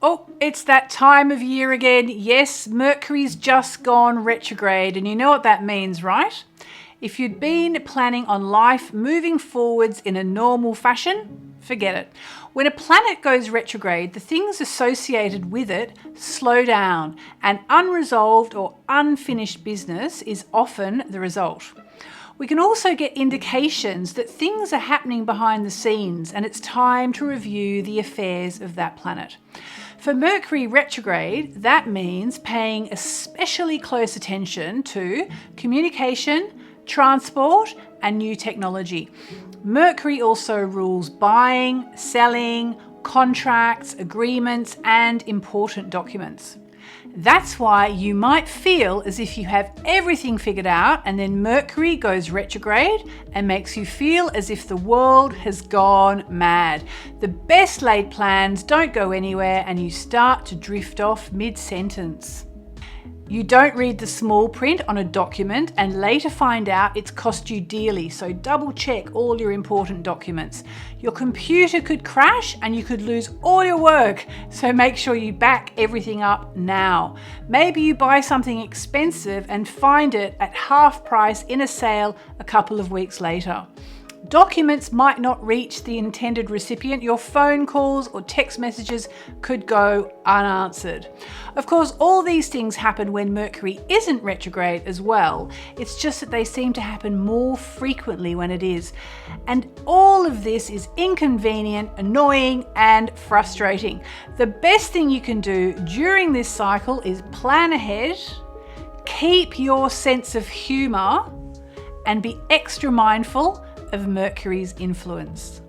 Oh, it's that time of year again. Yes, Mercury's just gone retrograde, and you know what that means, right? If you'd been planning on life moving forwards in a normal fashion, forget it. When a planet goes retrograde, the things associated with it slow down, and unresolved or unfinished business is often the result. We can also get indications that things are happening behind the scenes and it's time to review the affairs of that planet. For Mercury retrograde, that means paying especially close attention to communication, transport, and new technology. Mercury also rules buying, selling, contracts, agreements, and important documents. That's why you might feel as if you have everything figured out, and then Mercury goes retrograde and makes you feel as if the world has gone mad. The best laid plans don't go anywhere and you start to drift off mid-sentence. You don't read the small print on a document and later find out it's cost you dearly, so double check all your important documents. Your computer could crash and you could lose all your work, so make sure you back everything up now. Maybe you buy something expensive and find it at half price in a sale a couple of weeks later. Documents might not reach the intended recipient. Your phone calls or text messages could go unanswered. Of course, all these things happen when Mercury isn't retrograde as well. It's just that they seem to happen more frequently when it is. And all of this is inconvenient, annoying, and frustrating. The best thing you can do during this cycle is plan ahead, keep your sense of humor, and be extra mindful of Mercury's influence.